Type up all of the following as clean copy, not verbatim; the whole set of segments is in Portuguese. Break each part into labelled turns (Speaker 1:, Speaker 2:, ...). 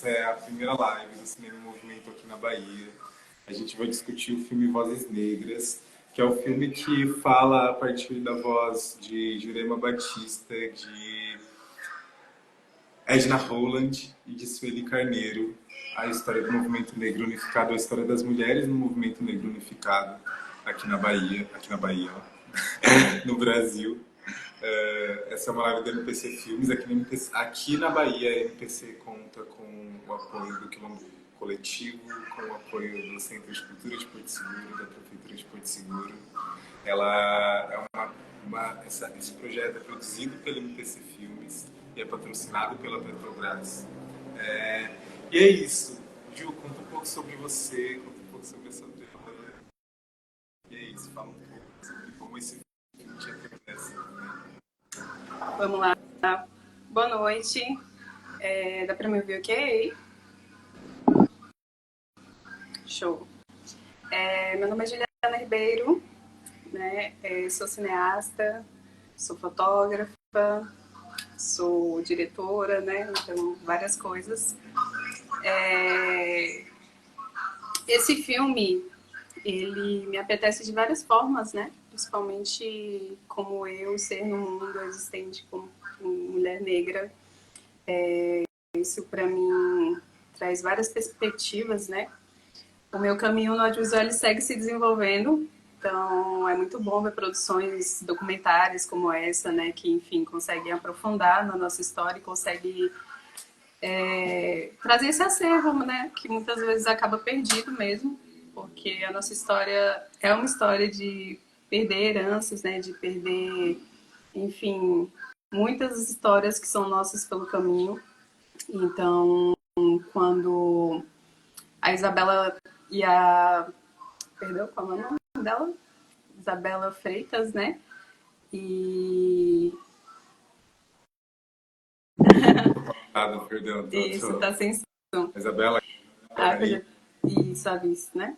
Speaker 1: Essa é a primeira live do Cinema em Movimento aqui na Bahia. A gente vai discutir o filme Vozes Negras, que é o filme que fala a partir da voz de Jurema Batista, de Edna Holland e de Sueli Carneiro, a história do movimento negro unificado, a história das mulheres no movimento negro unificado aqui na Bahia, ó, no Brasil. Essa é uma live do MPC Filmes. Aqui na Bahia, a MPC conta com o apoio do Quilombo Coletivo, com o apoio do Centro de Cultura de Porto Seguro, da Prefeitura de Porto Seguro. Esse projeto é produzido pelo MPC Filmes e é patrocinado pela Petrobras. E é isso. Ju, conta um pouco sobre você, conta um pouco sobre a sua trajetória. E é isso, fala um pouco sobre como esse filme te acontece.
Speaker 2: Vamos lá. Boa noite. Dá pra me ouvir ok? Show. Meu nome é Juliana Ribeiro, né? Sou cineasta, sou fotógrafa, sou diretora, né? Então, várias coisas. Esse filme, ele me apetece de várias formas, né? Principalmente como eu ser no mundo existente como mulher negra. Isso, para mim, traz várias perspectivas, né? O meu caminho no audiovisual ele segue se desenvolvendo, então é muito bom ver produções documentárias como essa, né? Que, enfim, conseguem aprofundar na nossa história e conseguem trazer esse acervo, né? Que muitas vezes acaba perdido mesmo, porque a nossa história é uma história de perder heranças, né? De perder, enfim, muitas histórias que são nossas pelo caminho. Então, quando a Isabela e a... Perdão, qual é o nome dela? Isabela Freitas, né? E...
Speaker 1: Perdão.
Speaker 2: Isso, tá sem som.
Speaker 1: Isabela.
Speaker 2: Isso, a vice, né?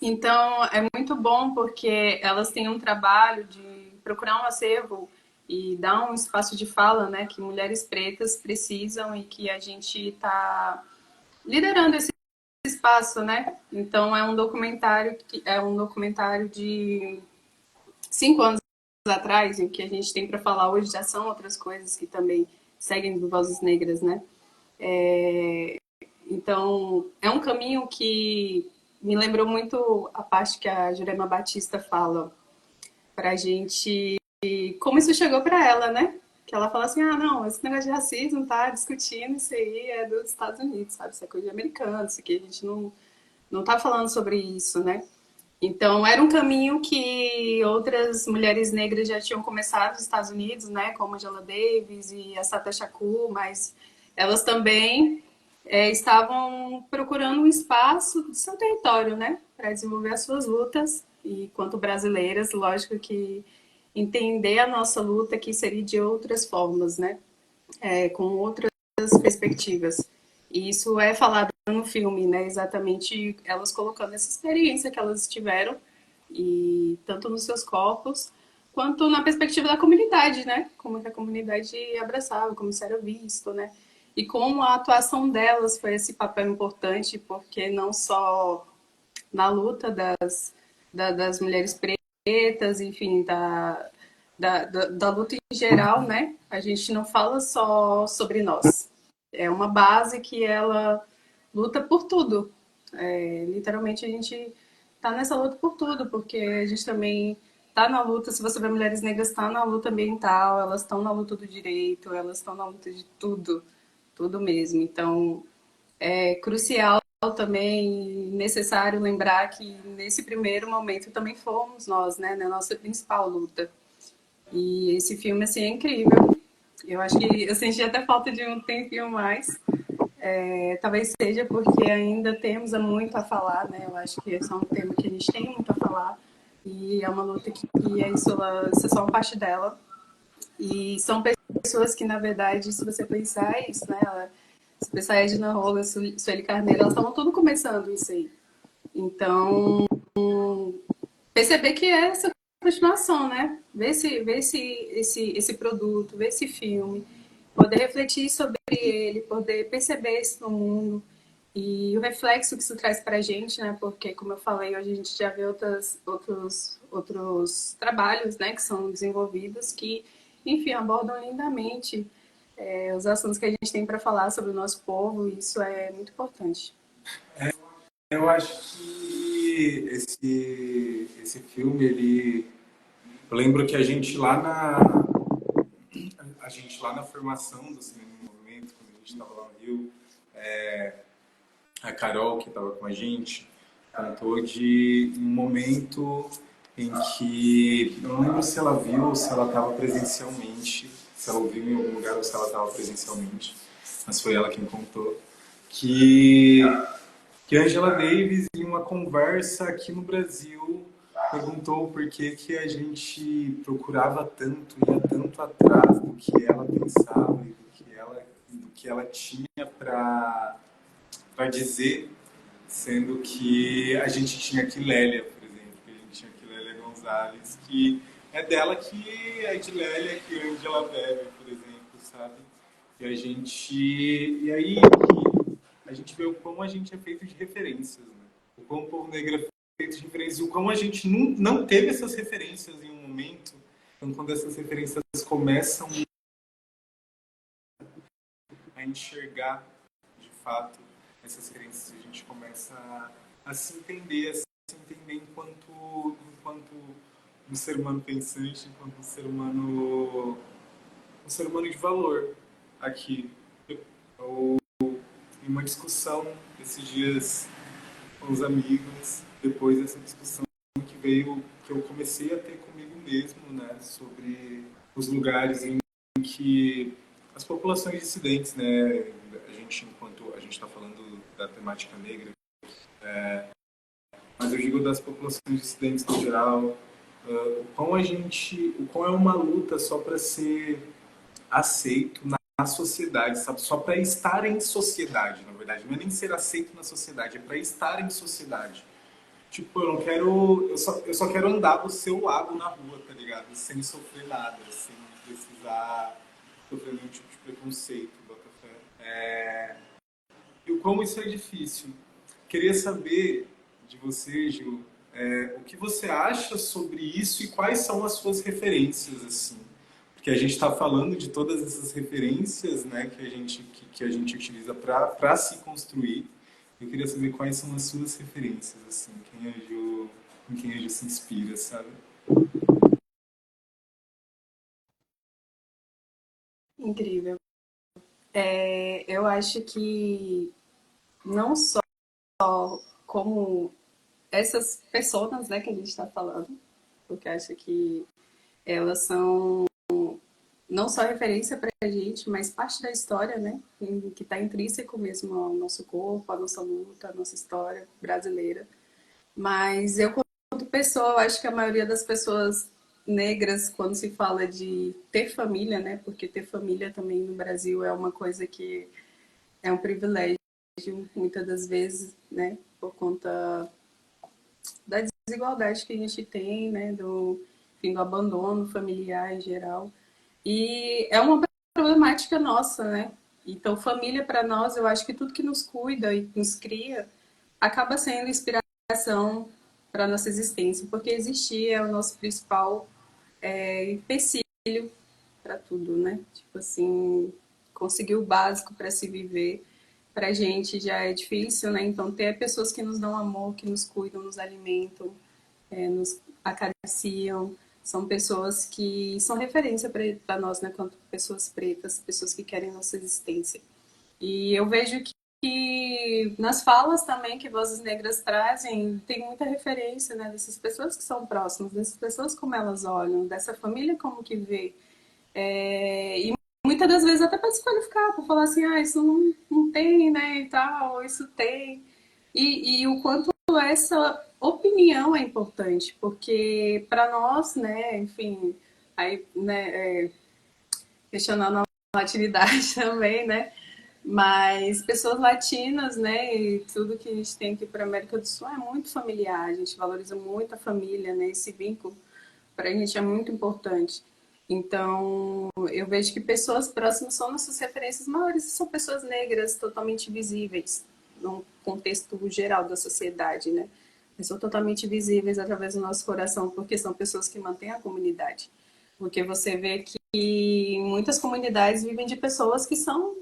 Speaker 2: Então, é muito bom porque elas têm um trabalho de procurar um acervo e dar um espaço de fala, né? Que mulheres pretas precisam e que a gente está liderando esse espaço, né? Então, é um documentário de 5 anos atrás, e o que a gente tem para falar hoje já são outras coisas que também seguem do Vozes Negras, né? Então, é um caminho que me lembrou muito a parte que a Jurema Batista fala pra gente, como isso chegou para ela, né? Que ela fala assim, não, esse negócio de racismo tá discutindo, isso aí é dos Estados Unidos, sabe? Isso é coisa de americano, isso aqui a gente não tá falando sobre isso, né? Então, era um caminho que outras mulheres negras já tinham começado nos Estados Unidos, né? Como a Angela Davis e a Sata Shakur, mas elas também estavam procurando um espaço do seu território, né? Para desenvolver as suas lutas. E, quanto brasileiras, lógico que entender a nossa luta que seria de outras formas, né? Com outras perspectivas. E isso é falado no filme, né? Exatamente elas colocando essa experiência que elas tiveram, e tanto nos seus corpos, quanto na perspectiva da comunidade, né? Como que a comunidade abraçava, como isso era visto, né? E como a atuação delas foi esse papel importante, porque não só na luta das mulheres pretas, enfim, da luta em geral, né? A gente não fala só sobre nós. É uma base que ela luta por tudo. Literalmente a gente tá nessa luta por tudo, porque a gente também tá na luta, se você vê mulheres negras, tá na luta ambiental, elas estão na luta do direito, elas estão na luta de tudo mesmo. Então, é crucial também, necessário lembrar que nesse primeiro momento também fomos nós, né, na nossa principal luta. E esse filme, assim, é incrível. Eu acho que eu senti até falta de um tempinho mais. Talvez seja porque ainda temos muito a falar, né? Eu acho que esse é um tema que a gente tem muito a falar. E é uma luta que isso é só uma parte dela. E são pessoas que, na verdade, se você pensar isso, né? Se pensar Edna Rola, Sueli Carneiro, elas estavam tudo começando isso aí. Então, perceber que é essa continuação, né? Ver esse produto, ver esse filme, poder refletir sobre ele, poder perceber isso no mundo e o reflexo que isso traz para a gente, né? Porque, como eu falei, hoje a gente já vê outros trabalhos, né, que são desenvolvidos que, enfim, abordam lindamente os assuntos que a gente tem para falar sobre o nosso povo, e isso é muito importante.
Speaker 1: Eu acho que esse filme, eu lembro que a gente lá na formação do Cinema em Movimento, quando a gente estava lá no Rio, a Carol, que estava com a gente, contou de um momento em que, eu não lembro se ela viu ou se ela estava presencialmente, se ela ouviu em algum lugar ou se ela estava presencialmente, mas foi ela quem contou, que, que Angela Davis, em uma conversa aqui no Brasil, perguntou por que que a gente procurava tanto, ia tanto atrás do que ela pensava e do que ela tinha para dizer, sendo que a gente tinha aqui Lélia, por exemplo, que a gente tinha aqui Lélia Gonzalez, que é dela que é de Lélia que Angela bebe, por exemplo, sabe? E aí a gente vê o quão a gente é feito de referências, né? O quão o povo negro é feito de referências, o quão a gente não teve essas referências em um momento, então quando essas referências começam a enxergar de fato essas referências, a gente começa a se entender, enquanto um ser humano pensante, enquanto um ser humano de valor aqui. Eu, em uma discussão esses dias com os amigos, depois dessa discussão que eu comecei a ter comigo mesmo, né, sobre os lugares em que as populações dissidentes, né, enquanto a gente está falando da temática negra, mas eu digo das populações dissidentes no geral, o quão é uma luta só para ser aceito na sociedade, sabe? Só para estar em sociedade, na verdade. Não é nem ser aceito na sociedade, é para estar em sociedade. Tipo, eu só quero andar do seu lado na rua, tá ligado? Sem sofrer nada, sem precisar sofrer nenhum tipo de preconceito, bota fé. E o como isso é difícil. Queria saber de você, Gil, o que você acha sobre isso e quais são as suas referências, assim. Porque a gente está falando de todas essas referências, né, que a gente utiliza para se construir. Eu queria saber quais são as suas referências, assim, em quem a Gil se inspira, sabe?
Speaker 2: Incrível. Eu acho que não só como essas pessoas, né, que a gente está falando, porque acho que elas são não só referência para a gente, mas parte da história, né, que está intrínseco mesmo ao nosso corpo, à nossa luta, à nossa história brasileira. Mas eu, quanto pessoa, eu acho que a maioria das pessoas negras, quando se fala de ter família, né, porque ter família também no Brasil é uma coisa que é um privilégio, muitas das vezes, né, por conta da desigualdade que a gente tem, né, enfim, do abandono familiar em geral. E é uma problemática nossa, né? Então, família para nós, eu acho que tudo que nos cuida e nos cria acaba sendo inspiração para nossa existência, porque existir é o nosso principal empecilho para tudo, né? Tipo assim, conseguir o básico para se viver, para a gente já é difícil, né? Então, ter pessoas que nos dão amor, que nos cuidam, nos alimentam, nos acariciam, são pessoas que são referência para nós, né? Quanto pessoas pretas, pessoas que querem nossa existência. E eu vejo que nas falas também que Vozes Negras trazem, tem muita referência, né? Dessas pessoas que são próximas, dessas pessoas como elas olham, dessa família como que vê. E muitas das vezes até para desqualificar, para falar assim, ah, isso não tem, né, e tal, isso tem. E o quanto essa opinião é importante, porque para nós, né, enfim, aí, né, questionando a latinidade também, né, mas pessoas latinas, né, e tudo que a gente tem aqui para a América do Sul é muito familiar, a gente valoriza muito a família, né, esse vínculo para a gente é muito importante. Então, eu vejo que pessoas próximas são nossas referências maiores, são pessoas negras totalmente visíveis, num contexto geral da sociedade, né? Eles são totalmente visíveis através do nosso coração, porque são pessoas que mantêm a comunidade. Porque você vê que muitas comunidades vivem de pessoas que são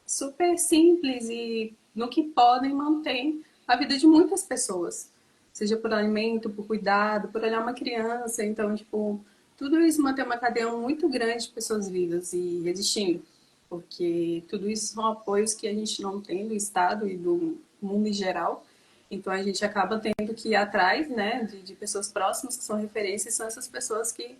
Speaker 2: super simples e no que podem mantém a vida de muitas pessoas, seja por alimento, por cuidado, por olhar uma criança. Então, tipo, tudo isso mantém uma cadeia muito grande de pessoas vivas e existindo, porque tudo isso são apoios que a gente não tem do Estado e do mundo em geral. Então a gente acaba tendo que ir atrás, né, de pessoas próximas que são referências, são essas pessoas que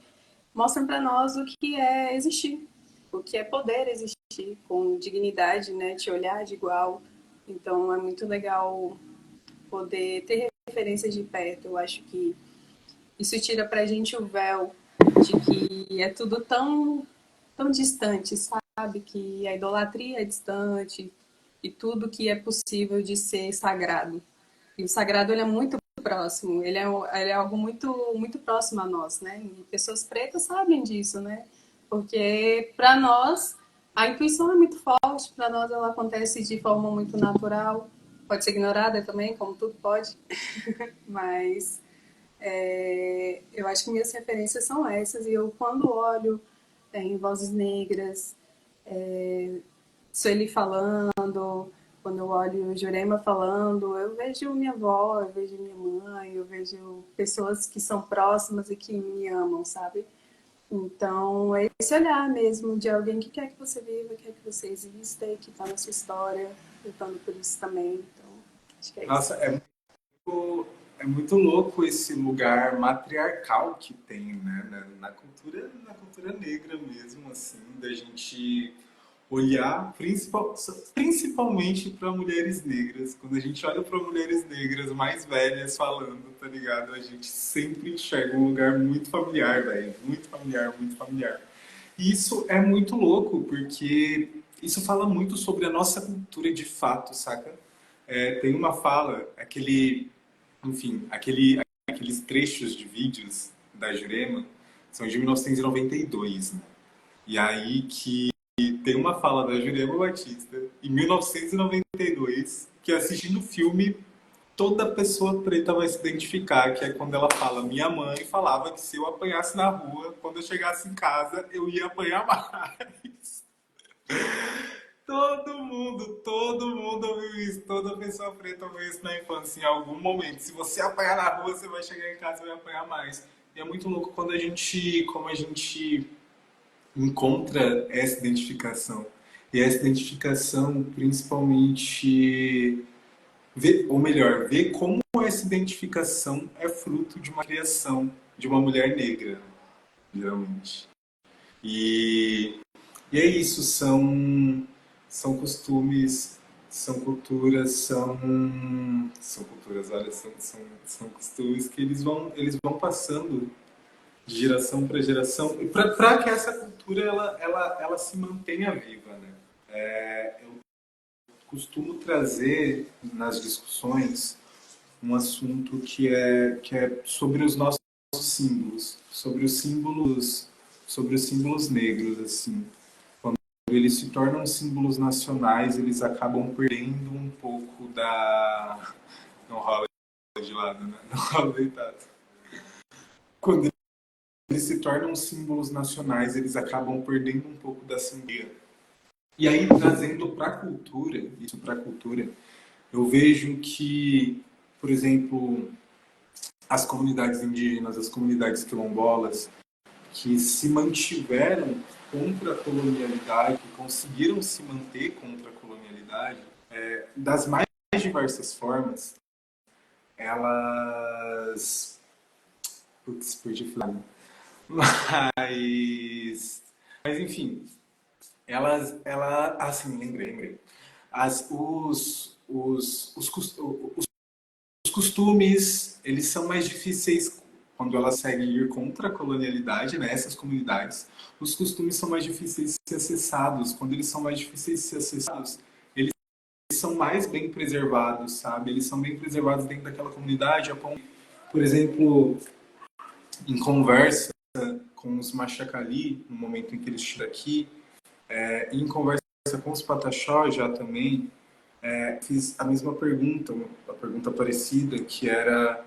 Speaker 2: mostram para nós o que é existir, o que é poder existir com dignidade, né, te olhar de igual. Então é muito legal poder ter referências de perto. Eu acho que isso tira pra gente o véu de que é tudo tão distante, sabe? Que a idolatria é distante e tudo que é possível de ser sagrado. E o sagrado ele é muito próximo, ele é algo muito próximo a nós, né? E pessoas pretas sabem disso, né? Porque para nós a intuição é muito forte, para nós ela acontece de forma muito natural, pode ser ignorada também, como tudo pode, mas eu acho que minhas referências são essas e eu quando olho em Vozes Negras, Sueli falando, quando eu olho Jurema falando, eu vejo minha avó, eu vejo minha mãe, eu vejo pessoas que são próximas e que me amam, sabe? Então, é esse olhar mesmo de alguém que quer que você viva, quer que você exista e que está na sua história, lutando por isso também. Então, acho que é isso.
Speaker 1: Nossa, é muito louco esse lugar matriarcal que tem, né, na cultura negra mesmo, assim, da gente olhar principalmente para mulheres negras. Quando a gente olha para mulheres negras mais velhas falando, tá ligado? A gente sempre enxerga um lugar muito familiar, velho. Muito familiar, muito familiar. E isso é muito louco, porque isso fala muito sobre a nossa cultura de fato, saca? Tem uma fala, enfim, aqueles trechos de vídeos da Jurema são de 1992, né? E aí que tem uma fala da Jurema Batista em 1992 que assistindo o filme toda pessoa preta vai se identificar, que é quando ela fala: minha mãe falava que se eu apanhasse na rua, quando eu chegasse em casa, eu ia apanhar mais. Todo mundo ouviu isso, toda pessoa preta ouviu isso na infância em algum momento. Se você apanhar na rua, você vai chegar em casa e vai apanhar mais. E é muito louco como a gente encontra essa identificação. E essa identificação, principalmente, ou melhor, ver como essa identificação é fruto de uma criação de uma mulher negra, geralmente. E, e é isso, são costumes, são culturas, olha, são costumes que eles vão passando de geração para geração, para que essa cultura ela se mantenha viva, né? Eu costumo trazer nas discussões um assunto que é sobre os nossos símbolos, sobre os símbolos negros, assim. Quando eles se tornam símbolos nacionais, eles acabam perdendo um pouco da... Não rola de lado, né? Não rola deitado. Quando eles se tornam símbolos nacionais, eles acabam perdendo um pouco da simbologia. E aí, trazendo para a cultura, isso para a cultura, eu vejo que, por exemplo, as comunidades indígenas, as comunidades quilombolas, que se mantiveram contra a colonialidade, que conseguiram se manter contra a colonialidade, das mais diversas formas, elas... Putz, perdi falar. Mas enfim, assim, lembrei. Os costumes, eles são mais difíceis quando elas seguem ir contra a colonialidade, né? Essas comunidades. Os costumes são mais difíceis de ser acessados. Quando eles são mais difíceis de ser acessados, eles são mais bem preservados, sabe? Eles são bem preservados dentro daquela comunidade. Por exemplo, em conversa com os Machacali, no momento em que eles estiveram aqui, em conversa com os Pataxó já também, fiz a mesma pergunta, uma pergunta parecida, que era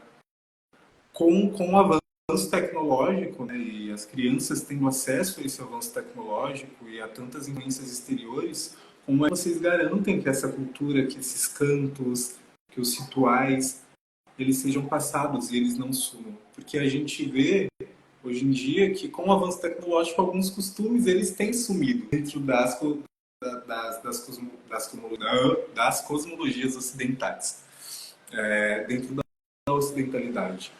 Speaker 1: com o avanço tecnológico, né, e as crianças tendo acesso a esse avanço tecnológico e a tantas influências exteriores, como é que vocês garantem que essa cultura, que esses cantos, que os rituais, eles sejam passados e eles não sumam? Porque a gente vê hoje em dia que com o avanço tecnológico alguns costumes eles têm sumido dentro das cosmologias ocidentais, dentro da ocidentalidade.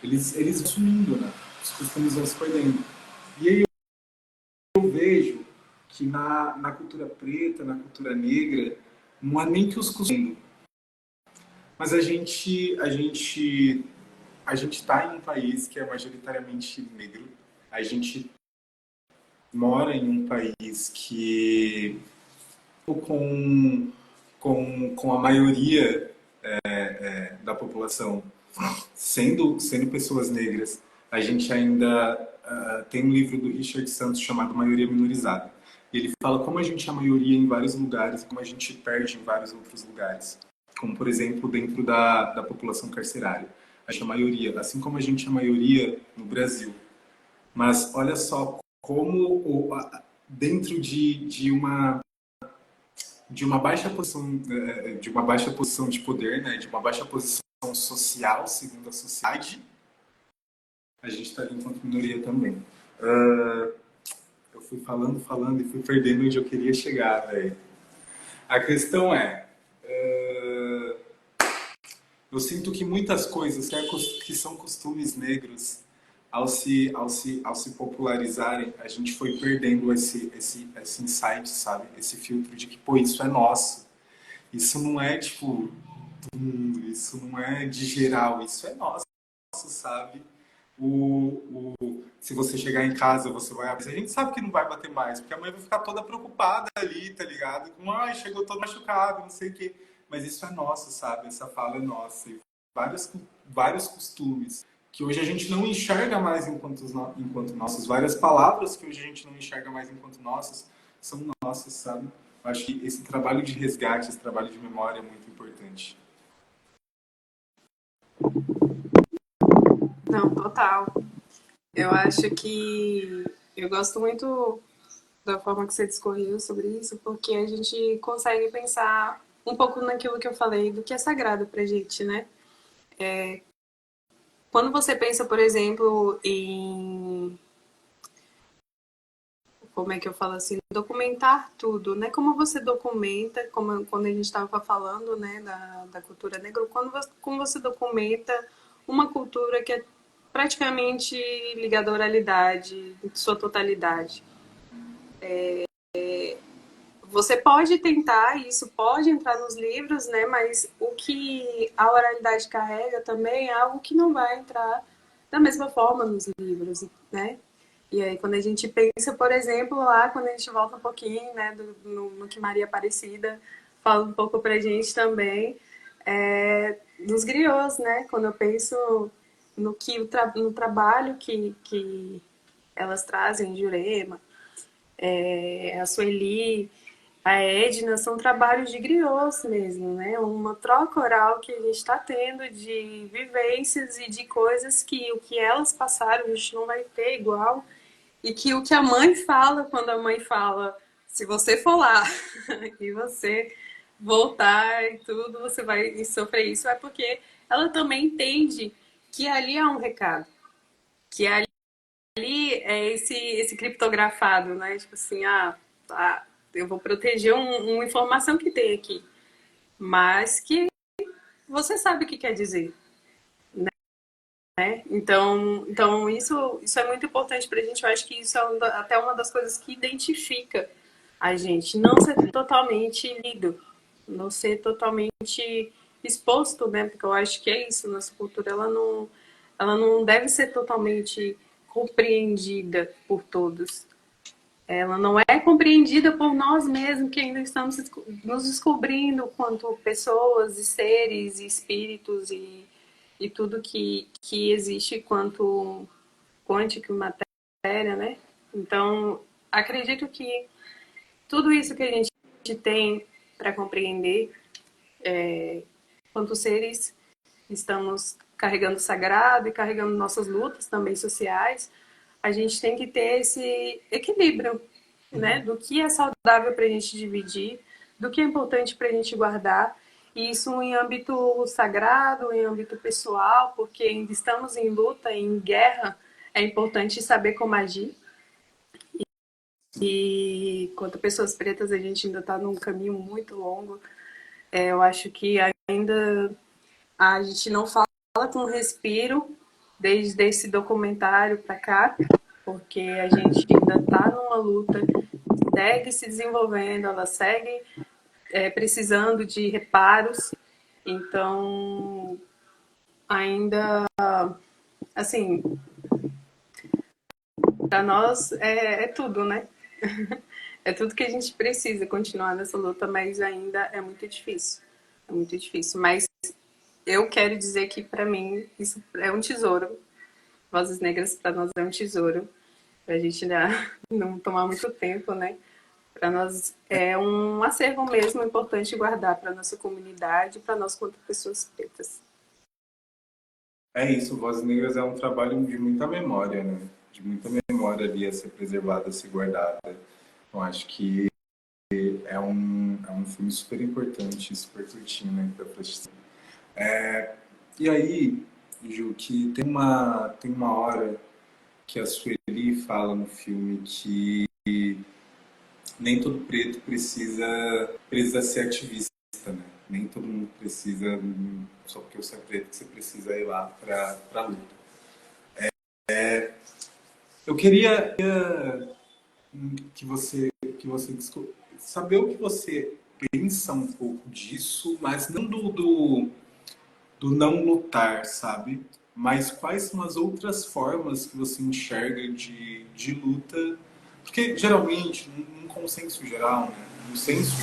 Speaker 1: Eles vão sumindo, né? Os costumes vão se perdendo. E aí eu vejo que na cultura preta, na cultura negra, não há nem que os costumes, mas a gente está em um país que é majoritariamente negro. A gente mora em um país que com a maioria da população sendo pessoas negras, a gente ainda tem um livro do Richard Santos chamado Maioria Minorizada. E ele fala como a gente é a maioria em vários lugares e como a gente perde em vários outros lugares. Como, por exemplo, dentro da população carcerária. A gente é a maioria, assim como a gente é a maioria no Brasil. Mas olha só como dentro de uma baixa posição de poder, né, de uma baixa posição social, segundo a sociedade, a gente está ali enquanto minoria também. Eu fui falando e fui perdendo onde eu queria chegar, velho. A questão eu sinto que muitas coisas que são costumes negros, ao se popularizarem, a gente foi perdendo esse insight, sabe? Esse filtro de que, pô, isso é nosso. Isso não é, tipo, do mundo, isso não é de geral, isso é nosso, sabe? Se você chegar em casa, você vai abrir. A gente sabe que não vai bater mais, porque a mãe vai ficar toda preocupada ali, tá ligado? Com, ai, chegou todo machucado, não sei o quê. Mas isso é nosso, sabe? Essa fala é nossa. E vários costumes que hoje a gente não enxerga mais enquanto nossos. Várias palavras que hoje a gente não enxerga mais enquanto nossas são nossas, sabe? Eu acho que esse trabalho de resgate, esse trabalho de memória é muito importante.
Speaker 2: Não, total. Eu acho que eu gosto muito da forma que você discorreu sobre isso, porque a gente consegue pensar um pouco naquilo que eu falei do que é sagrado pra gente, né? Quando você pensa, por exemplo, em como é que eu falo assim, documentar tudo, né? Como você documenta, como quando a gente estava falando, né, da cultura negra, como você documenta uma cultura que é praticamente ligada à oralidade, em sua totalidade. Você pode tentar, isso pode entrar nos livros, né? Mas o que a oralidade carrega também é algo que não vai entrar da mesma forma nos livros, né? E aí, quando a gente pensa, por exemplo, lá, quando a gente volta um pouquinho, né, no que Maria Aparecida fala um pouco pra gente também, dos griots, né? Quando eu penso no trabalho que elas trazem, Jurema, a Sueli, a Edna, são trabalhos de griots mesmo, né? Uma troca oral que a gente está tendo de vivências e de coisas que o que elas passaram a gente não vai ter igual. E que o que a mãe fala, quando a mãe fala, se você for lá e você voltar e tudo, você vai sofrer isso, é porque ela também entende que ali há um recado, que ali é esse criptografado, né? Tipo assim, tá, eu vou proteger uma informação que tem aqui, mas que você sabe o que quer dizer. Né? Então isso é muito importante para a gente. Eu acho que isso é até uma das coisas que identifica a gente. Não ser totalmente lido, não ser totalmente exposto, né? Porque eu acho que é isso. Nossa cultura ela não deve ser totalmente compreendida por todos. Ela não é compreendida por nós mesmos, que ainda estamos nos descobrindo quanto pessoas e seres e espíritos e tudo que existe quanto quântico e matéria. séria, né? Então, acredito que tudo isso que a gente tem para compreender, quanto seres, estamos carregando o sagrado e carregando nossas lutas também sociais, a gente tem que ter esse equilíbrio, né? Do que é saudável para a gente dividir, do que é importante para a gente guardar, e isso em âmbito sagrado, em âmbito pessoal, porque ainda estamos em luta, em guerra, é importante saber como agir. E quanto a pessoas pretas, a gente ainda está num caminho muito longo. Eu acho que ainda a gente não fala com respiro desde esse documentário para cá, porque a gente ainda está numa luta, segue se desenvolvendo, ela segue precisando de reparos. Então, ainda, assim, para nós é tudo, né? É tudo que a gente precisa continuar nessa luta, mas ainda é muito difícil. É muito difícil. Mas eu quero dizer que, para mim, isso é um tesouro. Vozes Negras, para nós, é um tesouro. Para a gente não tomar muito tempo, né? Para nós é um acervo mesmo importante guardar para nossa comunidade, para nós quanto pessoas pretas.
Speaker 1: É isso, Vozes Negras é um trabalho de muita memória, né? De muita memória ali a ser preservada, a ser guardada. Eu acho que é um filme super importante, super curtinho, né? Pra assistir. E aí, Ju, que tem uma hora que a Sueli fala no filme que nem todo preto precisa ser ativista, né? Nem todo mundo precisa, só porque você é preto, que você precisa ir lá pra luta. Eu queria que você saber o que você pensa um pouco disso, mas não do não lutar, sabe? Mas quais são as outras formas que você enxerga de luta? Porque geralmente, num consenso geral, né? No senso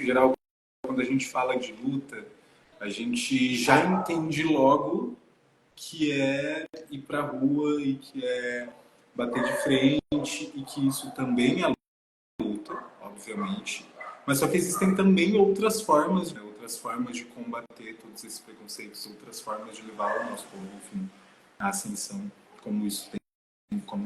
Speaker 1: geral, quando a gente fala de luta, a gente já entende logo que é ir pra rua e que é bater de frente e que isso também é luta, obviamente. Mas só que existem também outras formas, né? Outras formas de combater todos esses preconceitos, outras formas de levar o nosso povo, enfim, à ascensão, como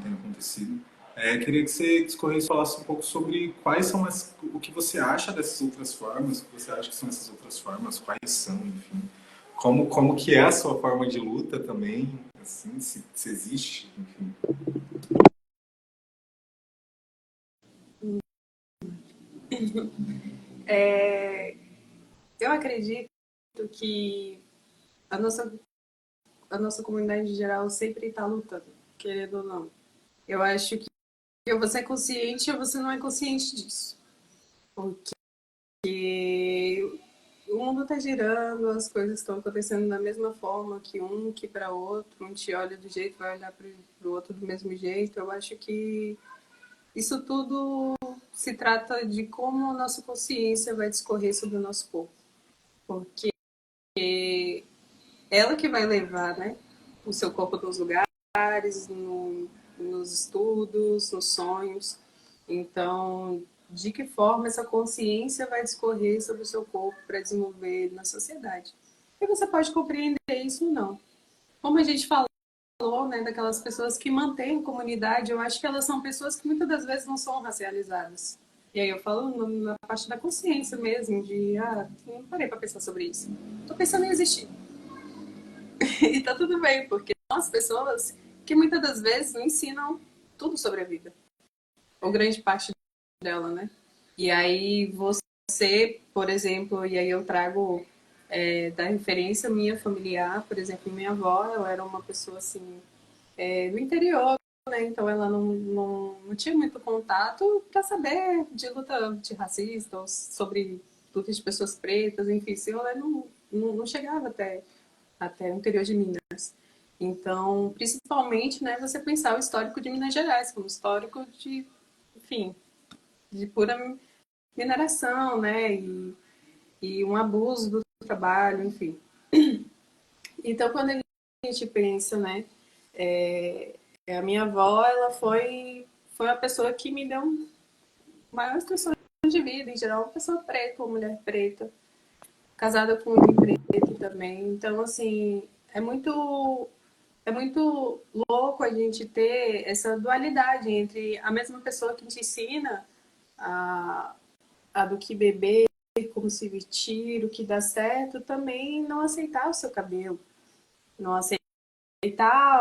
Speaker 1: tem acontecido. Queria que você discorresse, falasse um pouco sobre quais são o que você acha dessas outras formas, o que você acha que são essas outras formas, quais são, enfim. Como que é a sua forma de luta também, assim, se existe, enfim.
Speaker 2: Eu acredito que a nossa, a nossa comunidade em geral sempre está lutando, querendo ou não. Eu acho que ou você é consciente ou você não é consciente disso. Porque o mundo está girando, as coisas estão acontecendo da mesma forma que para outro, um te olha do jeito, vai olhar para o outro do mesmo jeito. Eu acho que isso tudo se trata de como a nossa consciência vai discorrer sobre o nosso corpo. Porque ela que vai levar, né, o seu corpo nos lugares, nos estudos, nos sonhos. Então, de que forma essa consciência vai discorrer sobre o seu corpo para desenvolver na sociedade? E você pode compreender isso ou não. Como a gente falou, né, daquelas pessoas que mantêm a comunidade, eu acho que elas são pessoas que muitas das vezes não são racializadas. E aí eu falo na parte da consciência mesmo, de, não parei para pensar sobre isso. Estou pensando em existir. E tá tudo bem, porque são as pessoas que muitas das vezes não ensinam tudo sobre a vida. Ou grande parte dela, né? E aí você, por exemplo, e aí eu trago da referência minha familiar, por exemplo, minha avó, ela era uma pessoa assim, do interior, né? Então ela não tinha muito contato para saber de luta antirracista ou sobre luta de pessoas pretas, enfim, se ela não chegava até o interior de Minas. Então, principalmente, né, você pensar o histórico de Minas Gerais como histórico de, enfim, de pura mineração, né, e um abuso do trabalho, enfim. Então, quando a gente pensa, né, A minha avó, ela foi a pessoa que me deu maior instrução de vida, em geral, uma pessoa preta, uma mulher preta, casada com um homem preto também. Então, assim, é muito louco a gente ter essa dualidade entre a mesma pessoa que te ensina a, a do que beber, como se vestir, o que dá certo, também não aceitar o seu cabelo, não aceitar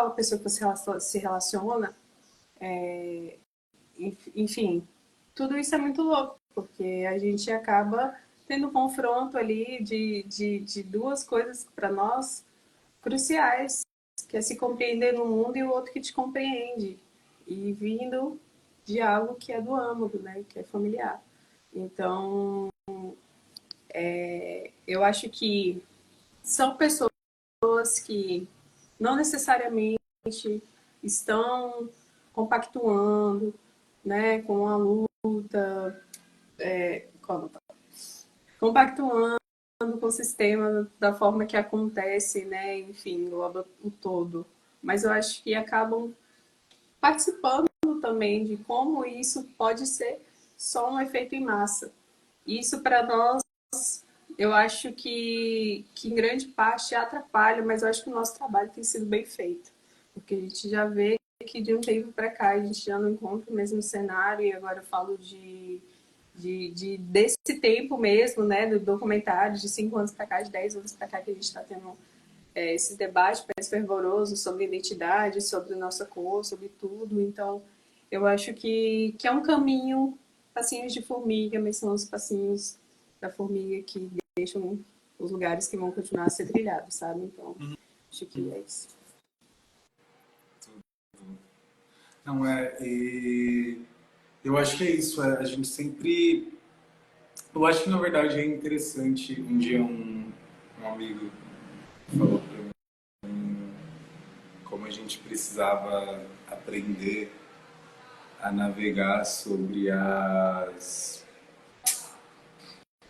Speaker 2: a pessoa que você se relaciona, enfim, tudo isso é muito louco, porque a gente acaba tendo um confronto ali de duas coisas para nós cruciais, que é se compreender no mundo e o outro que te compreende, e vindo de algo que é do âmago, né, que é familiar. Então, eu acho que são pessoas que não necessariamente estão compactuando, né, com a luta, compactuando com o sistema da forma que acontece, né, enfim, o todo. Mas eu acho que acabam participando também de como isso pode ser só um efeito em massa. Isso para nós, eu acho que em grande parte atrapalha, mas eu acho que o nosso trabalho tem sido bem feito, porque a gente já vê que de um tempo para cá a gente já não encontra o mesmo cenário, e agora eu falo desse tempo mesmo, né, do documentário, de 5 anos para cá, de 10 anos para cá, que a gente está tendo esse debate mais fervoroso sobre identidade, sobre nossa cor, sobre tudo. Então, eu acho que é um caminho, passinhos de formiga, mas são os passinhos da formiga que deixam os lugares que vão continuar a ser trilhados, sabe? Então, acho que é isso.
Speaker 1: Não é. Eu acho que é isso. A gente sempre. Eu acho que na verdade é interessante. Um dia um amigo falou pra mim como a gente precisava aprender a navegar sobre as.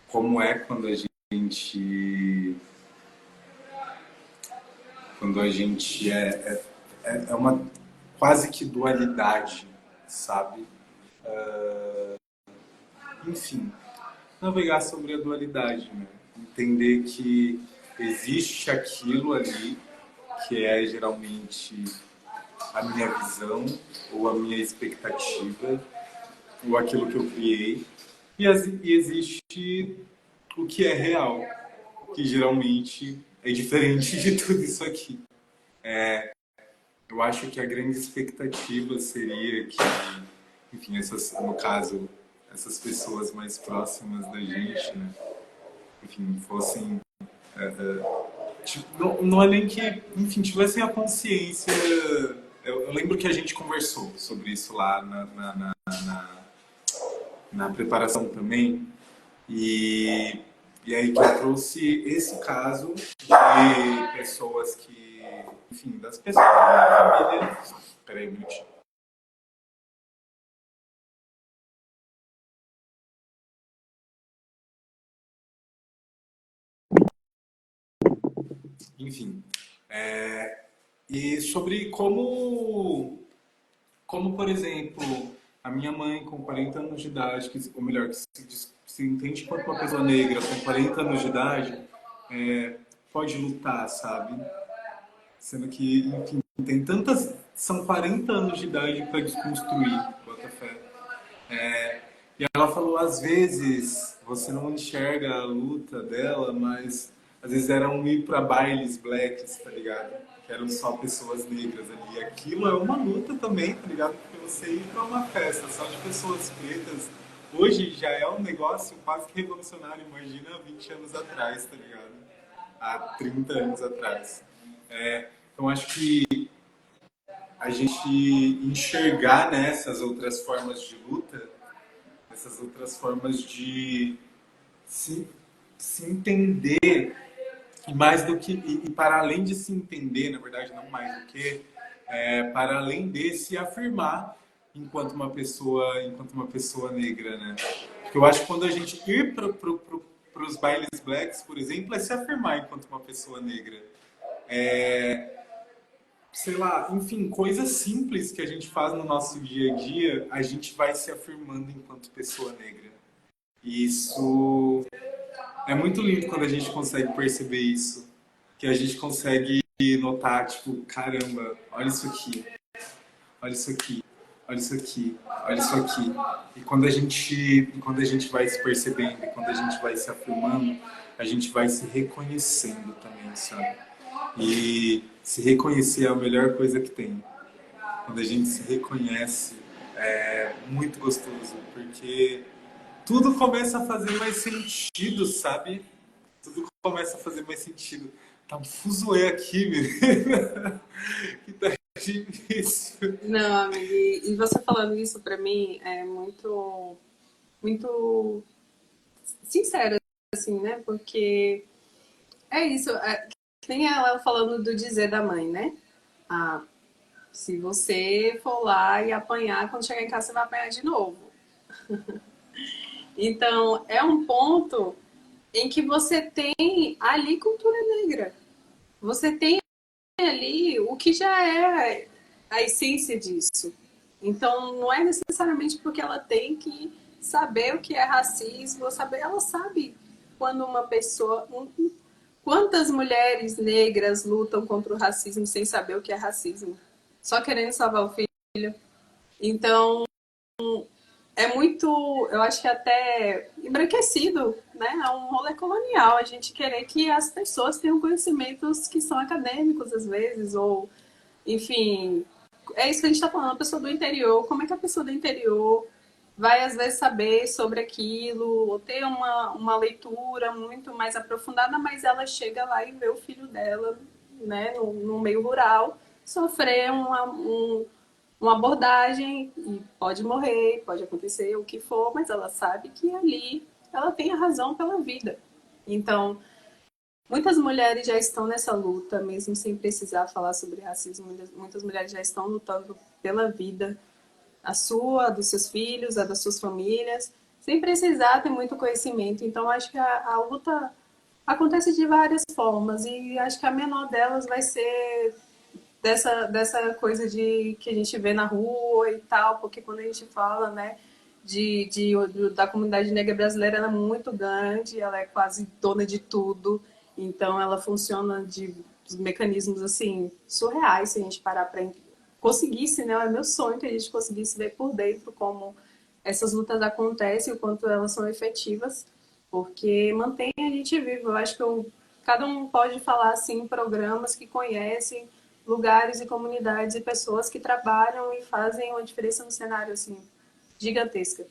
Speaker 1: Como é quando a gente. Quando a gente é uma quase que dualidade, sabe? Enfim, navegar sobre a dualidade, né? Entender que existe aquilo ali que é geralmente a minha visão ou a minha expectativa ou aquilo que eu criei e existe o que é real, que geralmente é diferente de tudo isso aqui. Eu acho que a grande expectativa seria que, enfim, no caso, essas pessoas mais próximas da gente, né? Enfim, fossem. Tipo, não é nem que, enfim, tivessem a consciência. Eu lembro que a gente conversou sobre isso lá na preparação também, e, e aí que eu trouxe esse caso de pessoas que, enfim, das pessoas da minha família. Peraí, um minutinho. Enfim, e sobre como, por exemplo, a minha mãe com 40 anos de idade, ou melhor, que se entende quanto uma pessoa negra com 40 anos de idade, pode lutar, sabe? Sendo que, enfim, tem tantas. São 40 anos de idade para desconstruir, bota fé. E ela falou, às vezes você não enxerga a luta dela, mas às vezes eram ir para bailes blacks, tá ligado? Que eram só pessoas negras ali. E aquilo é uma luta também, tá ligado? Porque você ir para uma festa só de pessoas pretas, hoje já é um negócio quase que revolucionário. Imagina 20 anos atrás, tá ligado? Há 30 anos atrás. Então acho que a gente enxergar nessas outras formas de luta, essas outras formas de se, se entender e mais do que e para além de se entender, na verdade não mais do que para além de se afirmar enquanto uma pessoa negra, né? Porque eu acho que quando a gente ir para os bailes blacks, por exemplo, é se afirmar enquanto uma pessoa negra. sei lá, enfim, coisas simples que a gente faz no nosso dia a dia, a gente vai se afirmando enquanto pessoa negra. E isso é muito lindo quando a gente consegue perceber isso. Que a gente consegue notar, tipo, caramba, olha isso aqui, olha isso aqui, olha isso aqui, olha isso aqui. E quando a gente vai se percebendo, e quando a gente vai se afirmando, a gente vai se reconhecendo também, sabe? E se reconhecer é a melhor coisa que tem. Quando a gente se reconhece, é muito gostoso, porque tudo começa a fazer mais sentido, sabe? Tudo começa a fazer mais sentido. Tá um fuzuê aqui, menina. Que tá difícil.
Speaker 2: Não, amiga, e você falando isso pra mim é muito, muito sincero, assim, né? Porque é isso, que nem ela falando do dizer da mãe, né? Ah, se você for lá e apanhar, quando chegar em casa você vai apanhar de novo. Então, é um ponto em que você tem ali cultura negra. Você tem ali o que já é a essência disso. Então, não é necessariamente porque ela tem que saber o que é racismo, ou saber, ela sabe quando uma pessoa. Quantas mulheres negras lutam contra o racismo sem saber o que é racismo? Só querendo salvar o filho. Então, é muito, eu acho que até embranquecido, né? É um rolê colonial a gente querer que as pessoas tenham conhecimentos que são acadêmicos às vezes, ou enfim, é isso que a gente está falando, a pessoa do interior, como é que a pessoa do interior vai às vezes saber sobre aquilo, ou ter uma leitura muito mais aprofundada, mas ela chega lá e vê o filho dela, né, no meio rural, sofrer uma abordagem e pode morrer, pode acontecer o que for, mas ela sabe que ali ela tem a razão pela vida. Então, muitas mulheres já estão nessa luta, mesmo sem precisar falar sobre racismo. Muitas mulheres já estão lutando pela vida, a sua, a dos seus filhos, a das suas famílias, sem precisar ter muito conhecimento. Então, acho que a luta acontece de várias formas e acho que a menor delas vai ser dessa coisa de que a gente vê na rua e tal, porque quando a gente fala, né, da comunidade negra brasileira, ela é muito grande, ela é quase dona de tudo, então ela funciona de mecanismos assim surreais se a gente parar para conseguisse, né, é meu sonho que a gente conseguisse ver por dentro como essas lutas acontecem, o quanto elas são efetivas, porque mantém a gente vivo. Eu acho que cada um pode falar assim em programas que conhecem lugares e comunidades e pessoas que trabalham e fazem uma diferença no cenário assim gigantesca.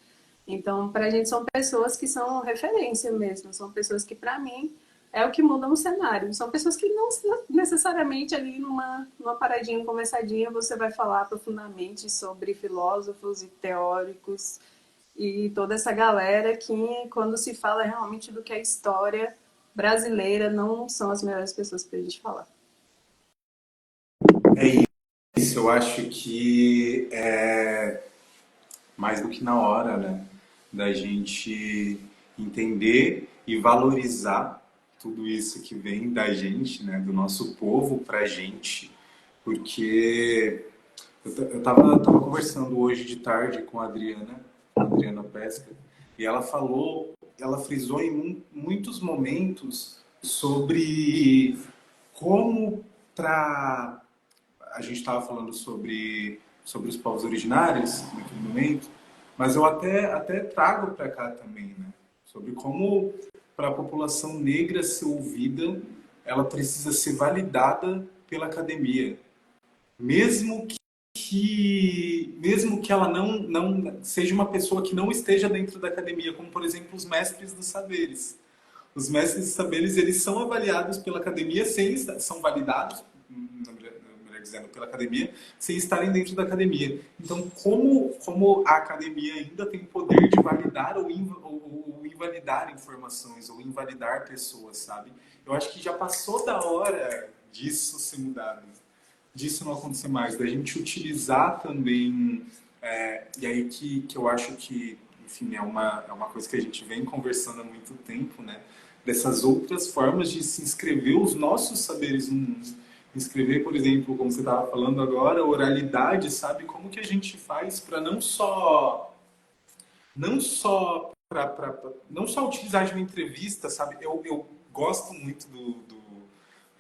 Speaker 2: Então, para a gente são pessoas que são referência mesmo, são pessoas que para mim é o que muda no cenário. São pessoas que não necessariamente ali numa paradinha, conversadinha, você vai falar profundamente sobre filósofos e teóricos e toda essa galera que, quando se fala realmente do que é história brasileira, não são as melhores pessoas para a gente falar.
Speaker 1: É isso, eu acho que é mais do que na hora, né? Da gente entender e valorizar tudo isso que vem da gente, né? Do nosso povo pra gente. Porque eu tava conversando hoje de tarde com a Adriana Pesca, e ela falou, ela frisou em muitos momentos sobre como para a gente estava falando sobre os povos originários naquele momento, mas eu até trago para cá também, né? Sobre como para a população negra ser ouvida, ela precisa ser validada pela academia, mesmo mesmo que ela não seja uma pessoa que não esteja dentro da academia, como por exemplo os mestres dos saberes. Os mestres dos saberes, eles são avaliados pela academia, são validados, melhor dizendo, pela academia, sem estarem dentro da academia. Então, como a academia ainda tem poder de validar ou invalidar informações, ou invalidar pessoas, sabe? Eu acho que já passou da hora disso ser mudado, disso não acontecer mais, da gente utilizar também, e aí que eu acho que, enfim, é uma coisa que a gente vem conversando há muito tempo, né? Dessas outras formas de se inscrever os nossos saberes no mundo. Escrever, por exemplo, como você estava falando agora, oralidade, sabe? Como que a gente faz para não só utilizar de uma entrevista, sabe? Eu gosto muito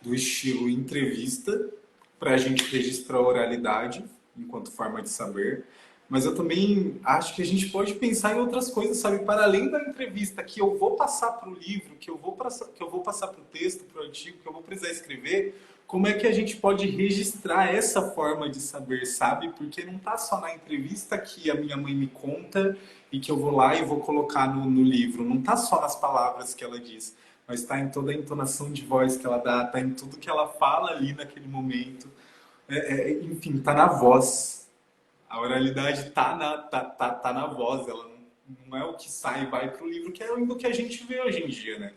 Speaker 1: do estilo entrevista para a gente registrar a oralidade enquanto forma de saber. Mas eu também acho que a gente pode pensar em outras coisas, sabe? Para além da entrevista que eu vou passar para o livro, que eu vou passar para o texto, para o artigo, que eu vou precisar escrever, como é que a gente pode registrar essa forma de saber, sabe? Porque não está só na entrevista que a minha mãe me conta e que eu vou lá e vou colocar no livro. Não está só nas palavras que ela diz, mas está em toda a entonação de voz que ela dá, está em tudo que ela fala ali naquele momento. Enfim, está na voz. A oralidade tá na voz, ela não é o que sai e vai para o livro, que é o que a gente vê hoje em dia, né?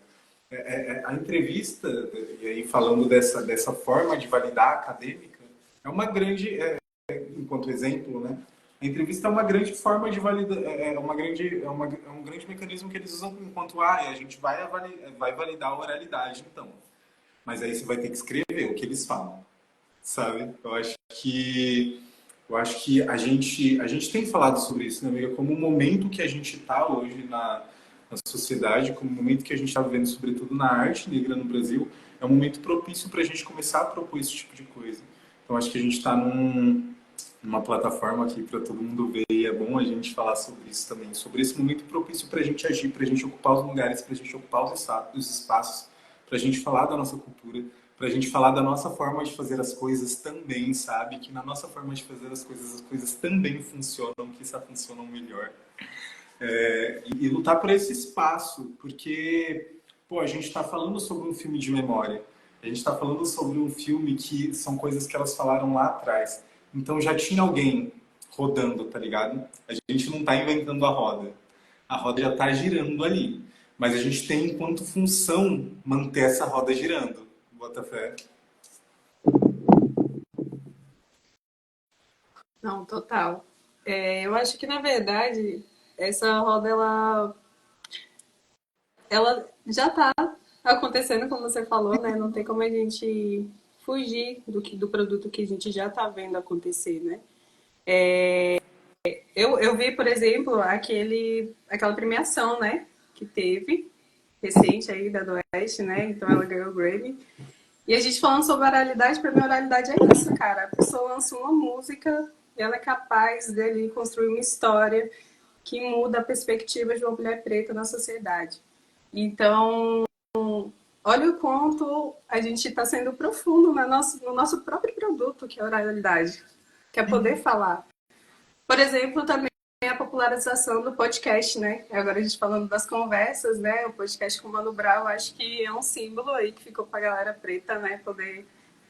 Speaker 1: A entrevista, e aí falando dessa forma de validar acadêmica, é uma grande, enquanto exemplo, né? A entrevista é uma grande forma de validar, é um grande mecanismo que eles usam enquanto a gente vai validar a oralidade, então. Mas aí você vai ter que escrever o que eles falam, sabe? Eu acho que a gente tem falado sobre isso, né, amiga? Como o momento que a gente está hoje na sociedade, como o momento que a gente está vivendo, sobretudo na arte negra no Brasil, é um momento propício para a gente começar a propor esse tipo de coisa. Então, acho que a gente está numa plataforma aqui para todo mundo ver e é bom a gente falar sobre isso também, sobre esse momento propício para a gente agir, para a gente ocupar os lugares, para a gente ocupar os espaços, para a gente falar da nossa cultura, para a gente falar da nossa forma de fazer as coisas também, sabe? Que na nossa forma de fazer as coisas também funcionam, que só funcionam melhor. E lutar por esse espaço, porque, pô, a gente está falando sobre um filme de memória, a gente está falando sobre um filme que são coisas que elas falaram lá atrás. Então já tinha alguém rodando, tá ligado? A gente não está inventando a roda já está girando ali. Mas a gente tem enquanto função manter essa roda girando. Bota fé.
Speaker 2: Não, total. Eu acho que, na verdade, essa roda, ela já está acontecendo, como você falou, né? Não tem como a gente fugir do produto que a gente já está vendo acontecer, né? Eu vi, por exemplo, aquela premiação, né? Que teve, recente aí, da do Oeste, né? Então ela ganhou o Grammy. E a gente falando sobre oralidade, para mim, oralidade é isso, cara. A pessoa lança uma música e ela é capaz de ali construir uma história que muda a perspectiva de uma mulher preta na sociedade. Então, olha o quanto a gente está sendo profundo no nosso próprio produto, que é a oralidade, que é poder falar. Por exemplo, também a popularização do podcast, né? Agora a gente falando das conversas, né? O podcast com o Mano Brown, acho que é um símbolo aí que ficou para a galera preta, né? Poder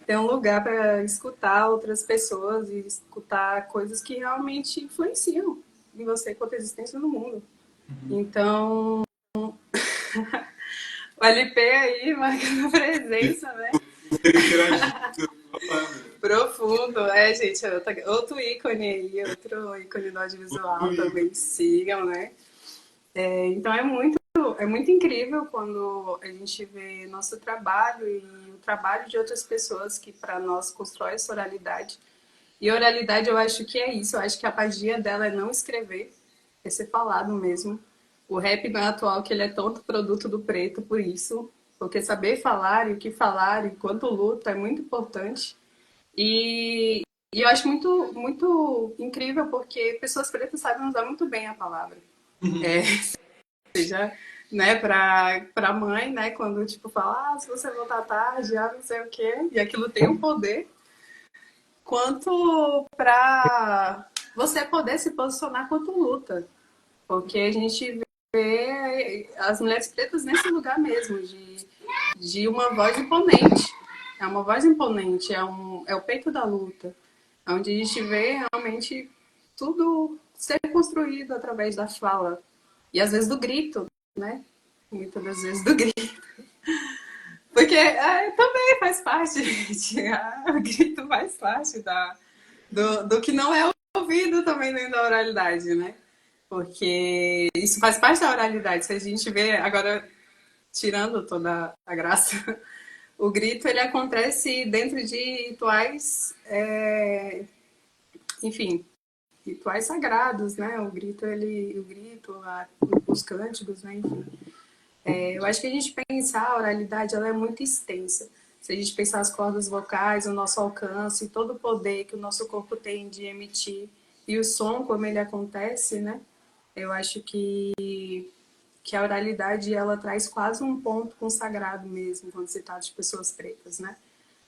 Speaker 2: ter um lugar para escutar outras pessoas e escutar coisas que realmente influenciam em você quanto a existência no mundo. Então, o LP aí marcando presença, né? Profundo, gente, outro ícone aí, outro ícone do audiovisual também sigam, né? Então é muito incrível quando a gente vê nosso trabalho e o trabalho de outras pessoas que para nós constrói essa oralidade. E oralidade eu acho que é isso, eu acho que a magia dela é não escrever, é ser falado mesmo. O rap não é atual que ele é tanto produto do preto por isso, porque saber falar e o que falar enquanto luta é muito importante. E, e eu acho muito, muito incrível porque pessoas pretas sabem usar muito bem a palavra. Seja, né, pra mãe, né, quando tipo fala, se você voltar tarde, não sei o quê, e aquilo tem um poder, quanto pra você poder se posicionar quanto luta. Porque a gente vê as mulheres pretas nesse lugar mesmo, de uma voz imponente. É uma voz imponente, é o peito da luta, onde a gente vê realmente tudo ser construído através da fala. E às vezes do grito, né? Muitas das vezes do grito. Porque também faz parte, gente. O grito faz parte do que não é ouvido também dentro da oralidade, né? Porque isso faz parte da oralidade. Se a gente vê, agora, tirando toda a graça O grito ele acontece dentro de rituais, enfim, rituais sagrados, né? O grito, os cânticos, né? Enfim. Eu acho que a gente pensar a oralidade, ela é muito extensa. Se a gente pensar as cordas vocais, o nosso alcance, todo o poder que o nosso corpo tem de emitir e o som como ele acontece, né? Eu acho que a oralidade ela traz quase um ponto consagrado mesmo quando se trata de pessoas pretas, né?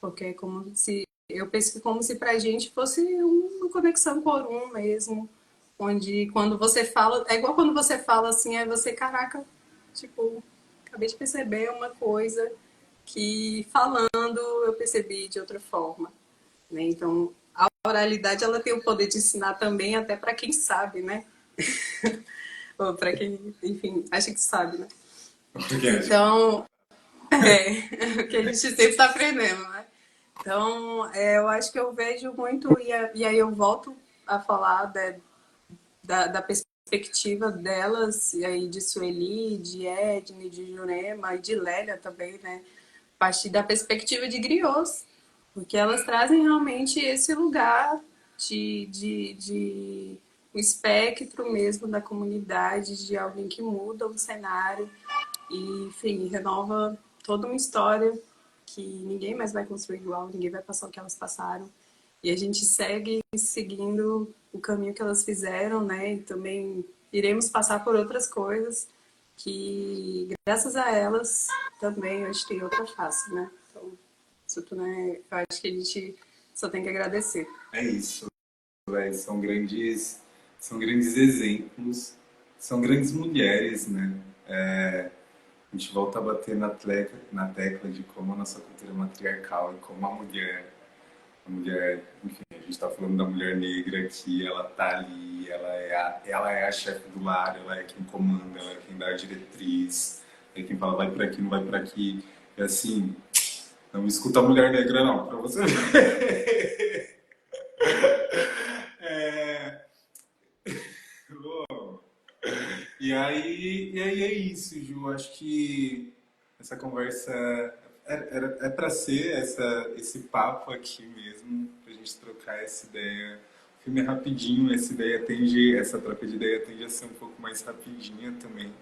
Speaker 2: Porque é como se eu penso que como se para a gente fosse uma conexão por um mesmo, onde quando você fala é igual quando você fala assim, é você caraca, tipo acabei de perceber uma coisa que falando eu percebi de outra forma, né? Então a oralidade ela tem o poder de ensinar também até para quem sabe, né? Ou para quem, enfim, acha que sabe, né? Então, o que a gente sempre está aprendendo, né? Então, eu acho que eu vejo muito, e aí eu volto a falar da perspectiva delas, e aí de Sueli, de Edne, de Jurema e de Lélia também, né? A partir da perspectiva de griots, porque elas trazem realmente esse lugar de um espectro mesmo da comunidade, de alguém que muda o cenário e, enfim, renova toda uma história que ninguém mais vai construir igual, ninguém vai passar o que elas passaram. E a gente segue seguindo o caminho que elas fizeram, né? E também iremos passar por outras coisas que, graças a elas, também a gente tem outra face, né? Então, isso tudo, né? Eu acho que a gente só tem que agradecer.
Speaker 1: É isso, véi, são grandes exemplos, são grandes mulheres, né? A gente volta a bater na tecla de como a nossa cultura é matriarcal e como a mulher, enfim, a gente está falando da mulher negra aqui, ela tá ali, ela é a chefe do lar, ela é quem comanda, ela é quem dá a diretriz, é quem fala vai por aqui, não vai por aqui. É assim, não escuta a mulher negra não, pra você ver. É, bom, e aí é isso, Ju. Acho que essa conversa é para ser esse papo aqui mesmo, pra gente trocar essa ideia. O filme é rapidinho, essa troca de ideia tende a ser um pouco mais rapidinha também.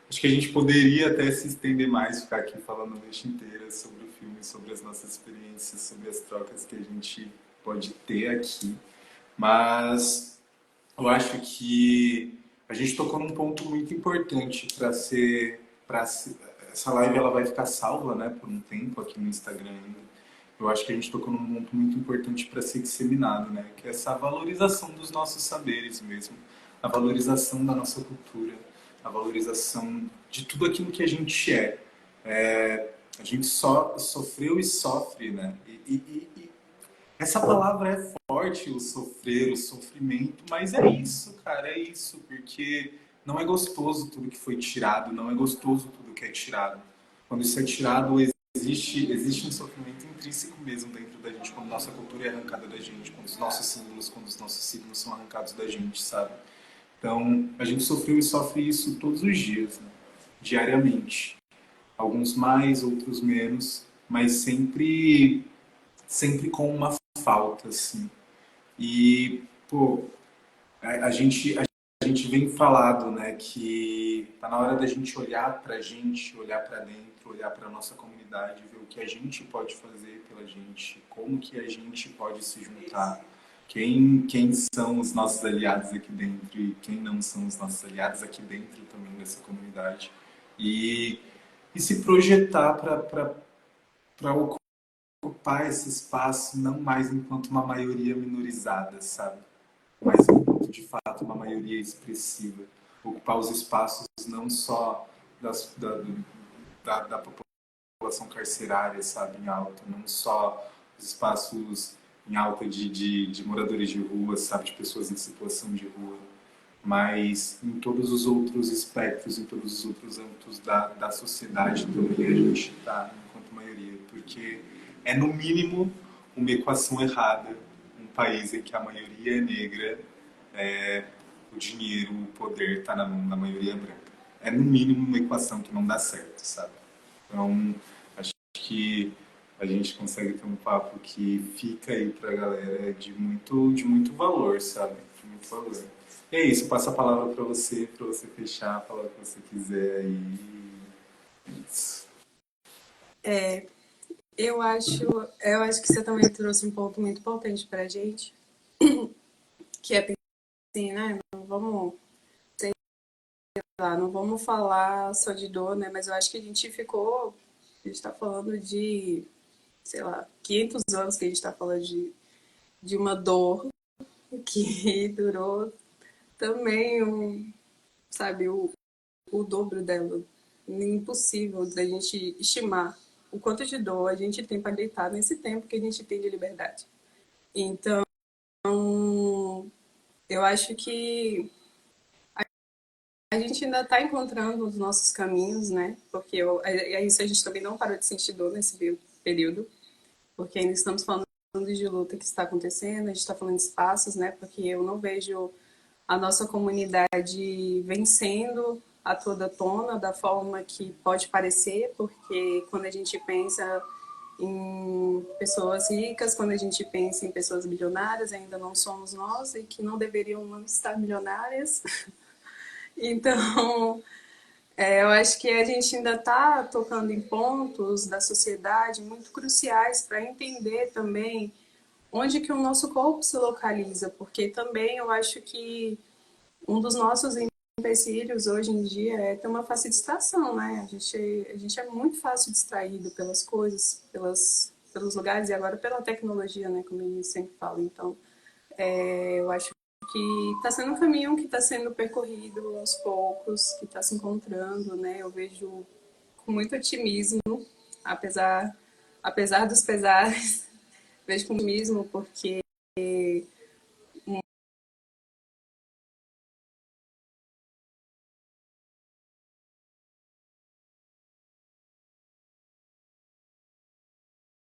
Speaker 1: Acho que a gente poderia até se estender mais, ficar aqui falando a noite inteira sobre o filme, sobre as nossas experiências, sobre as trocas que a gente pode ter aqui. Mas eu acho que a gente tocou num ponto muito importante para essa live ela vai ficar salva, né, por um tempo aqui no Instagram ainda. Eu acho que a gente tocou num ponto muito importante para ser disseminado, né, que é essa valorização dos nossos saberes mesmo, a valorização da nossa cultura, a valorização de tudo aquilo que a gente é. A gente só sofreu e sofre, né? E essa palavra é forte, o sofrer, o sofrimento, mas é isso, cara, é isso, porque não é gostoso tudo que foi tirado, não é gostoso tudo que é tirado. Quando isso é tirado, existe um sofrimento intrínseco mesmo dentro da gente, quando nossa cultura é arrancada da gente, quando os nossos signos são arrancados da gente, sabe? Então, a gente sofreu e sofre isso todos os dias, né? Diariamente. Alguns mais, outros menos, mas sempre com uma falta, assim. E, pô, a gente vem falado, né, que tá na hora da gente olhar pra gente, olhar pra dentro, olhar pra nossa comunidade, ver o que a gente pode fazer pela gente, como que a gente pode se juntar, quem são os nossos aliados aqui dentro e quem não são os nossos aliados aqui dentro também dessa comunidade. E, e se projetar para ocupar esse espaço não mais enquanto uma maioria minorizada, sabe? Mas enquanto de fato uma maioria expressiva. Ocupar os espaços não só da população carcerária, sabe, em alta, não só os espaços em alta de moradores de rua, sabe, de pessoas em situação de rua, mas em todos os outros espectros, em todos os outros âmbitos da sociedade também a gente está enquanto maioria, porque é no mínimo uma equação errada, um país em que a maioria é negra, é, o dinheiro, o poder está na mão da maioria branca. É no mínimo uma equação que não dá certo, sabe? Então, acho que a gente consegue ter um papo que fica aí pra galera de muito valor, sabe? De muito valor. E é isso, passo a palavra pra você fechar, falar o que você quiser aí. Isso.
Speaker 2: Eu acho, eu acho que você também trouxe um ponto muito importante pra gente, que é assim, né? Não vamos, sei lá, não vamos falar só de dor, né? Mas eu acho que a gente tá falando de, sei lá, 500 anos que a gente tá falando de uma dor que durou também, sabe, o dobro dela. Impossível da gente estimar o quanto de dor a gente tem para deitar nesse tempo que a gente tem de liberdade. Então, eu acho que a gente ainda está encontrando os nossos caminhos, né? Porque é isso, a gente também não parou de sentir dor nesse período, porque ainda estamos falando de luta que está acontecendo, a gente está falando de espaços, né? Porque eu não vejo a nossa comunidade vencendo a toda tona da forma que pode parecer, porque quando a gente pensa em pessoas ricas, quando a gente pensa em pessoas bilionárias, ainda não somos nós e que não deveriam estar milionárias. Então, eu acho que a gente ainda está tocando em pontos da sociedade muito cruciais para entender também onde que o nosso corpo se localiza, porque também eu acho que um dos nossos empecilhos hoje em dia é ter uma fácil distração, né? A gente é muito fácil distraído pelas coisas, pelos lugares e agora pela tecnologia, né? Como eu sempre falo. Então, eu acho que está sendo um caminho que está sendo percorrido aos poucos, que está se encontrando, né? Eu vejo com muito otimismo, apesar, apesar dos pesares, vejo com otimismo porque